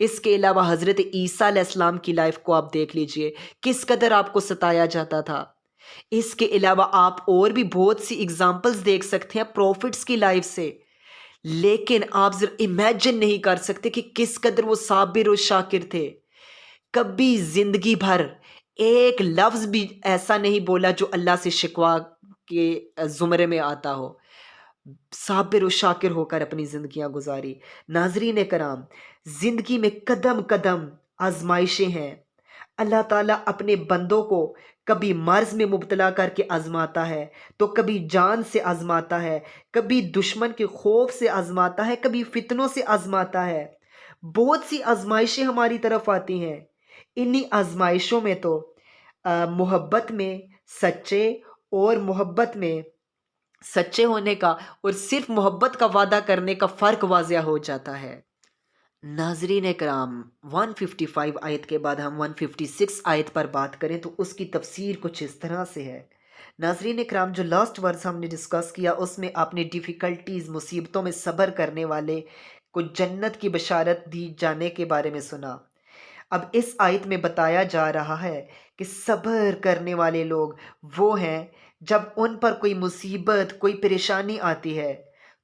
اس کے علاوہ حضرت عیسیٰ علیہ السلام کی لائف کو آپ دیکھ لیجئے، کس قدر آپ کو ستایا جاتا تھا۔ اس کے علاوہ آپ اور بھی بہت سی اگزامپلز دیکھ سکتے ہیں پروفٹس کی لائف سے، لیکن آپ ذرا امیجن نہیں کر سکتے کہ کس قدر وہ صابر و شاکر تھے۔ کبھی زندگی بھر ایک لفظ بھی ایسا نہیں بولا جو اللہ سے شکوا کے زمرے میں آتا ہو، صابر و شاکر ہو کر اپنی زندگیاں گزاری۔ ناظرین کرام، زندگی میں قدم قدم آزمائشیں ہیں۔ اللہ تعالیٰ اپنے بندوں کو کبھی مرض میں مبتلا کر کے آزماتا ہے، تو کبھی جان سے آزماتا ہے، کبھی دشمن کے خوف سے آزماتا ہے، کبھی فتنوں سے آزماتا ہے۔ بہت سی آزمائشیں ہماری طرف آتی ہیں۔ انہی آزمائشوں میں تو محبت میں سچے اور محبت میں سچے ہونے کا اور صرف محبت کا وعدہ کرنے کا فرق واضح ہو جاتا ہے۔ ناظرین کرام، 155 آیت کے بعد ہم 156 آیت پر بات کریں تو اس کی تفسیر کچھ اس طرح سے ہے۔ ناظرین کرام، جو لاسٹ ورس ہم نے ڈسکس کیا اس میں آپ نے ڈیفیکلٹیز، مصیبتوں میں صبر کرنے والے کو جنت کی بشارت دی جانے کے بارے میں سنا۔ اب اس آیت میں بتایا جا رہا ہے کہ صبر کرنے والے لوگ وہ ہیں جب ان پر کوئی مصیبت، کوئی پریشانی آتی ہے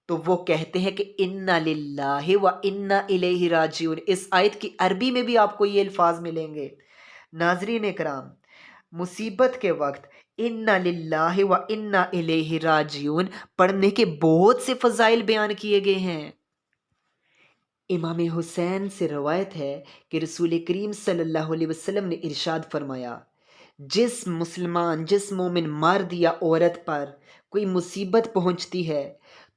تو وہ کہتے ہیں کہ انا للہ و انا الیہ راجعون۔ اس آیت کی عربی میں بھی آپ کو یہ الفاظ ملیں گے۔ ناظرین کرام، مصیبت کے وقت انا للہ و انا الیہ راجعون پڑھنے کے بہت سے فضائل بیان کیے گئے ہیں۔ امام حسین سے روایت ہے کہ رسول کریم صلی اللہ علیہ وسلم نے ارشاد فرمایا، جس مسلمان، جس مومن مرد یا عورت پر کوئی مصیبت پہنچتی ہے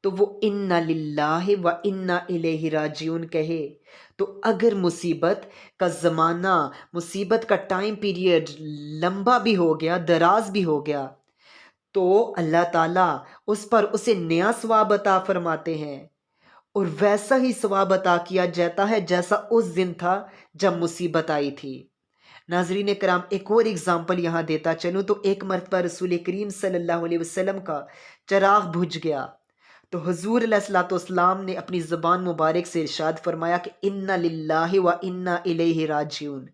تو وہ انا للہ و انا الیہ راجعون کہے، تو اگر مصیبت کا زمانہ، مصیبت کا ٹائم پیریڈ لمبا بھی ہو گیا، دراز بھی ہو گیا، تو اللہ تعالیٰ اس پر اسے نیا ثواب عطا فرماتے ہیں، اور ویسا ہی ثواب عطا کیا جاتا ہے جیسا اس دن تھا جب مصیبت آئی تھی۔ ناظرین کرام، ایک اور اگزامپل یہاں دیتا چلوں تو ایک مرتبہ رسول کریم صلی اللہ علیہ وسلم کا چراغ بجھ گیا تو حضور علیہ الصلوۃ والسلام نے اپنی زبان مبارک سے ارشاد فرمایا کہ انا للہ و انا الیہ راجعون۔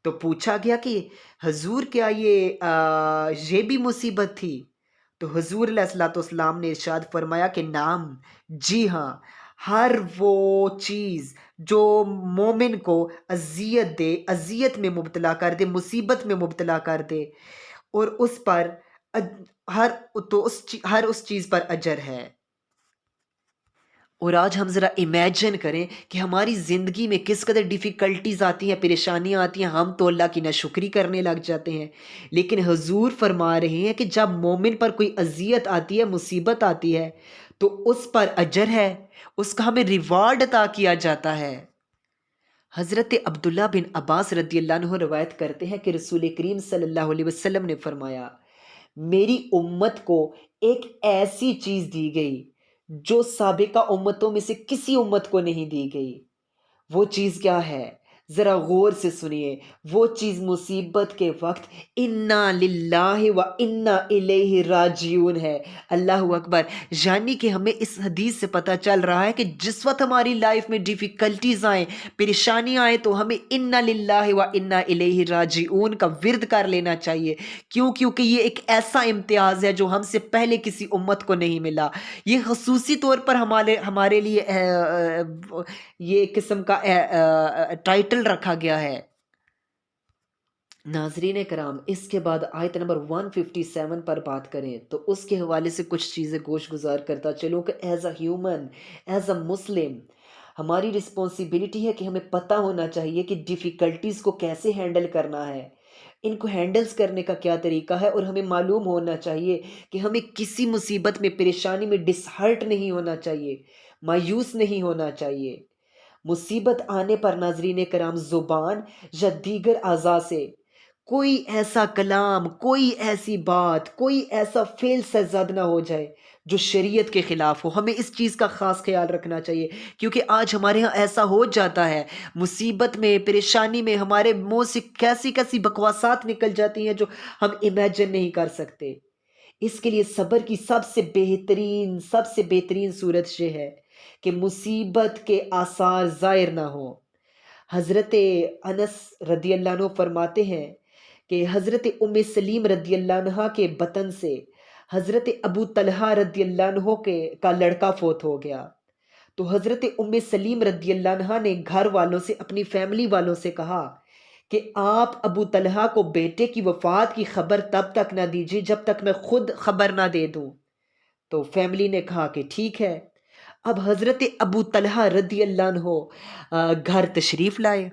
تو پوچھا گیا کہ حضور کیا یہ بھی مصیبت تھی؟ تو حضور علیہ الصلوۃ والسلام نے ارشاد فرمایا کہ نعم، جی ہاں، ہر وہ چیز جو مومن کو اذیت دے، اذیت میں مبتلا کر دے، مصیبت میں مبتلا کر دے، اور اس پر ہر اس چیز پر اجر ہے۔ اور آج ہم ذرا امیجن کریں کہ ہماری زندگی میں کس قدر ڈیفیکلٹیز آتی ہیں، پریشانیاں آتی ہیں، ہم تو اللہ کی ناشکری کرنے لگ جاتے ہیں، لیکن حضور فرما رہے ہیں کہ جب مومن پر کوئی اذیت آتی ہے، مصیبت آتی ہے، تو اس پر اجر ہے، اس کا ہمیں ریوارڈ عطا کیا جاتا ہے۔ حضرت عبداللہ بن عباس رضی اللہ عنہ روایت کرتے ہیں کہ رسول کریم صلی اللہ علیہ وسلم نے فرمایا، میری امت کو ایک ایسی چیز دی گئی جو سابقہ امتوں میں سے کسی امت کو نہیں دی گئی۔ وہ چیز کیا ہے؟ ذرا غور سے سنیے۔ وہ چیز مصیبت کے وقت انا للہ و انا الیہ راجعون ہے۔ اللہ اکبر! یعنی کہ ہمیں اس حدیث سے پتہ چل رہا ہے کہ جس وقت ہماری لائف میں ڈیفیکلٹیز آئیں، پریشانیاں آئیں، تو ہمیں انا للہ و انا الیہ راجعون کا ورد کر لینا چاہیے۔ کیونکہ یہ ایک ایسا امتیاز ہے جو ہم سے پہلے کسی امت کو نہیں ملا۔ یہ خصوصی طور پر ہمارے لیے یہ قسم کا ٹائٹل رکھا گیا ہے۔ ناظرین کرام، اس کے بعد آیت نمبر 157 پر بات کریں تو اس کے حوالے سے کچھ چیزیں گوش گزار کرتا چلوں کہ as a human, as a Muslim, ہماری رسپانسبلٹی ہے کہ ہمیں پتہ ہونا چاہیے کہ ڈیفیکلٹیز کو کیسے ہینڈل کرنا ہے، ان کو ہینڈلز کرنے کا کیا طریقہ ہے، اور ہمیں معلوم ہونا چاہیے کہ ہمیں کسی مصیبت میں، پریشانی میں ڈس ہرٹ نہیں ہونا چاہیے، مایوس نہیں ہونا چاہیے۔ مصیبت آنے پر ناظرین کرام، زبان یا دیگر اعضاء سے کوئی ایسا کلام، کوئی ایسی بات، کوئی ایسا فعل سرزد نہ ہو جائے جو شریعت کے خلاف ہو۔ ہمیں اس چیز کا خاص خیال رکھنا چاہیے، کیونکہ آج ہمارے ہاں ایسا ہو جاتا ہے، مصیبت میں، پریشانی میں ہمارے منہ سے کیسی کیسی بکواسات نکل جاتی ہیں جو ہم امیجن نہیں کر سکتے۔ اس کے لیے صبر کی سب سے بہترین صورت یہ ہے کہ مصیبت کے آثار ظاہر نہ ہوں۔ حضرت انس رضی اللہ عنہ فرماتے ہیں کہ حضرت ام سلیم رضی اللہ عنہ کے بطن سے حضرت ابو طلحہ رضی اللہ عنہ کا لڑکا فوت ہو گیا، تو حضرت ام سلیم رضی اللہ عنہ نے گھر والوں سے، اپنی فیملی والوں سے کہا کہ آپ ابو طلحہ کو بیٹے کی وفات کی خبر تب تک نہ دیجیے جب تک میں خود خبر نہ دے دوں۔ تو فیملی نے کہا کہ ٹھیک ہے۔ اب حضرت ابو طلحہ رضی اللہ عنہ گھر تشریف لائے،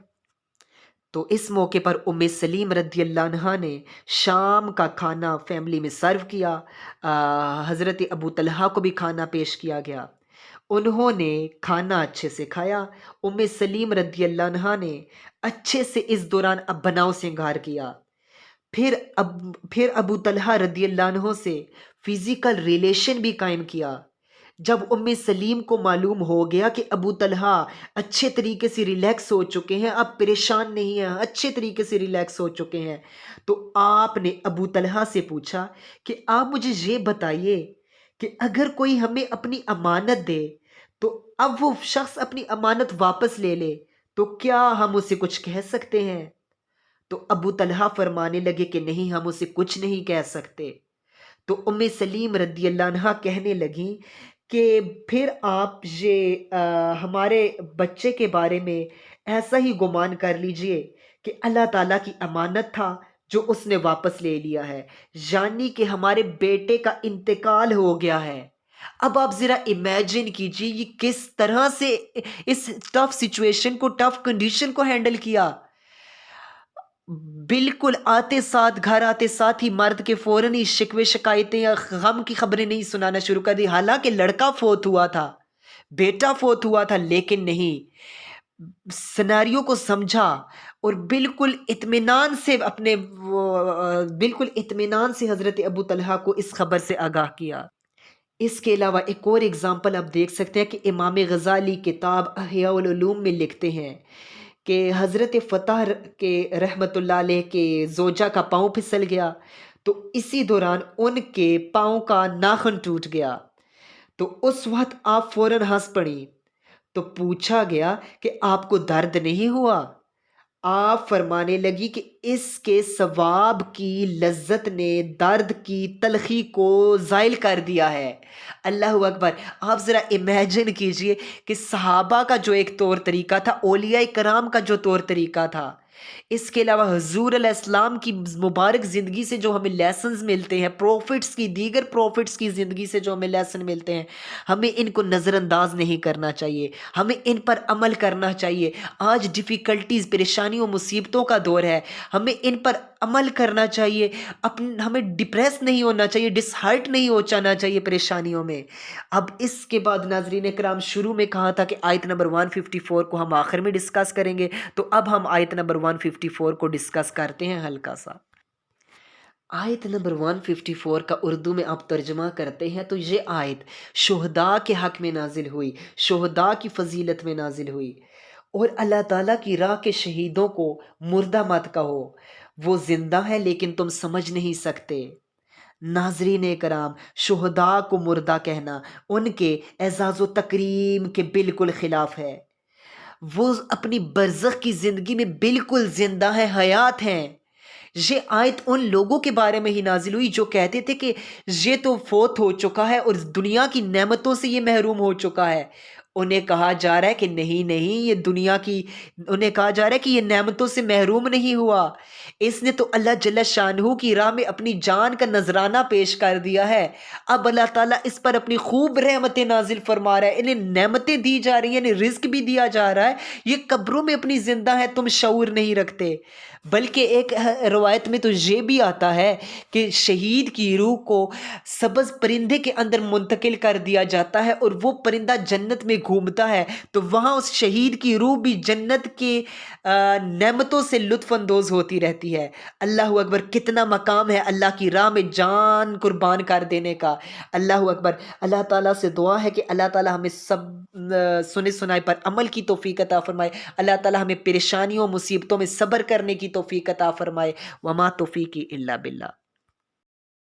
تو اس موقع پر ام سلیم رضی اللہ عنہ نے شام کا کھانا فیملی میں سرو کیا، حضرت ابو طلحہ کو بھی کھانا پیش کیا گیا، انہوں نے کھانا اچھے سے کھایا۔ ام سلیم رضی اللہ عنہ نے اچھے سے اس دوران اب بناؤ سنگار کیا، پھر ابو طلحہ رضی اللہ عنہ سے فزیکل ریلیشن بھی قائم کیا۔ جب ام سلیم کو معلوم ہو گیا کہ ابو طلحہ اچھے طریقے سے ریلیکس ہو چکے ہیں، اب پریشان نہیں ہیں، اچھے طریقے سے ریلیکس ہو چکے ہیں، تو آپ نے ابو طلحہ سے پوچھا کہ آپ مجھے یہ بتائیے کہ اگر کوئی ہمیں اپنی امانت دے تو اب وہ شخص اپنی امانت واپس لے لے تو کیا ہم اسے کچھ کہہ سکتے ہیں؟ تو ابو طلحہ فرمانے لگے کہ نہیں، ہم اسے کچھ نہیں کہہ سکتے۔ تو ام سلیم رضی اللہ عنہ کہنے لگیں کہ پھر آپ یہ ہمارے بچے کے بارے میں ایسا ہی گمان کر لیجئے کہ اللہ تعالیٰ کی امانت تھا جو اس نے واپس لے لیا ہے، یعنی کہ ہمارے بیٹے کا انتقال ہو گیا ہے۔ اب آپ ذرا امیجن کیجئے یہ کس طرح سے اس ٹف سچویشن کو، ٹف کنڈیشن کو ہینڈل کیا۔ بالکل گھر آتے ساتھ ہی مرد کے فوراً ہی شکوے شکایتیں یا غم کی خبریں نہیں سنانا شروع کر دی، حالانکہ لڑکا فوت ہوا تھا، بیٹا فوت ہوا تھا، لیکن نہیں، سیناریو کو سمجھا اور بالکل اطمینان سے حضرت ابو طلحہ کو اس خبر سے آگاہ کیا۔ اس کے علاوہ ایک اور اگزامپل آپ دیکھ سکتے ہیں کہ امام غزالی کتاب احیاء العلوم میں لکھتے ہیں کہ حضرت فتح کے رحمت اللہ علیہ کے زوجہ کا پاؤں پھسل گیا، تو اسی دوران ان کے پاؤں کا ناخن ٹوٹ گیا، تو اس وقت آپ فوراً ہنس پڑی، تو پوچھا گیا کہ آپ کو درد نہیں ہوا؟ آپ فرمانے لگی کہ اس کے ثواب کی لذت نے درد کی تلخی کو زائل کر دیا ہے۔ اللہ اکبر! آپ ذرا امیجن کیجئے کہ صحابہ کا جو ایک طور طریقہ تھا، اولیاء کرام کا جو طور طریقہ تھا، اس کے علاوہ حضور علیہ السلام کی مبارک زندگی سے جو ہمیں لیسنز ملتے ہیں، دیگر پروفٹس کی زندگی سے جو ہمیں لیسن ملتے ہیں، ہمیں ان کو نظر انداز نہیں کرنا چاہیے، ہمیں ان پر عمل کرنا چاہیے۔ آج ڈیفیکلٹیز، پریشانیوں، مصیبتوں کا دور ہے، ہمیں ان پر عمل کرنا چاہیے، ہمیں ڈپریس نہیں ہونا چاہیے، ڈس ہارٹ نہیں ہو جانا چاہیے پریشانیوں میں۔ اب اس کے بعد ناظرین کرام، شروع میں کہا تھا کہ آیت نمبر 154 کو ہم آخر میں ڈسکس کریں گے، تو اب ہم آیت نمبر 154 کو ڈسکس کرتے ہیں ہلکا سا۔ آیت نمبر 154 کا اردو میں آپ ترجمہ کرتے ہیں تو یہ آیت شہداء کے حق میں نازل ہوئی، شہداء کی فضیلت میں نازل ہوئی، اور اللہ تعالیٰ کی راہ کے شہیدوں کو مردہ مت کہو، وہ زندہ ہے لیکن تم سمجھ نہیں سکتے۔ ناظرین کرام، شہداء کو مردہ کہنا ان کے اعزاز و تکریم کے بالکل خلاف ہے۔ وہ اپنی برزخ کی زندگی میں بالکل زندہ ہیں، حیات ہیں۔ یہ آیت ان لوگوں کے بارے میں ہی نازل ہوئی جو کہتے تھے کہ یہ تو فوت ہو چکا ہے اور دنیا کی نعمتوں سے یہ محروم ہو چکا ہے۔ انہیں کہا جا رہا ہے کہ نہیں، انہیں کہا جا رہا ہے کہ یہ نعمتوں سے محروم نہیں ہوا، اس نے تو اللہ جل شانہ کی راہ میں اپنی جان کا نذرانہ پیش کر دیا ہے، اب اللہ تعالیٰ اس پر اپنی خوب رحمتیں نازل فرما رہا ہے، انہیں نعمتیں دی جا رہی ہیں، انہیں رزق بھی دیا جا رہا ہے، یہ قبروں میں اپنی زندہ ہے، تم شعور نہیں رکھتے۔ بلکہ ایک روایت میں تو یہ بھی آتا ہے کہ شہید کی روح کو سبز پرندے کے اندر منتقل کر دیا جاتا ہے اور وہ پرندہ جنت میں گھومتا ہے، تو وہاں اس شہید کی روح بھی جنت کے نعمتوں سے لطف اندوز ہوتی رہتی ہے۔ اللہ اکبر! کتنا مقام ہے اللہ کی راہ میں جان قربان کر دینے کا۔ اللہ اکبر! اللہ تعالیٰ سے دعا ہے کہ اللہ تعالیٰ ہمیں سب سنے سنائے پر عمل کی توفیق عطا فرمائے، اللہ تعالیٰ ہمیں پریشانیوں مصیبتوں میں صبر کرنے کی توفیق عطا فرمائے۔ وما توفیقی الا باللہ۔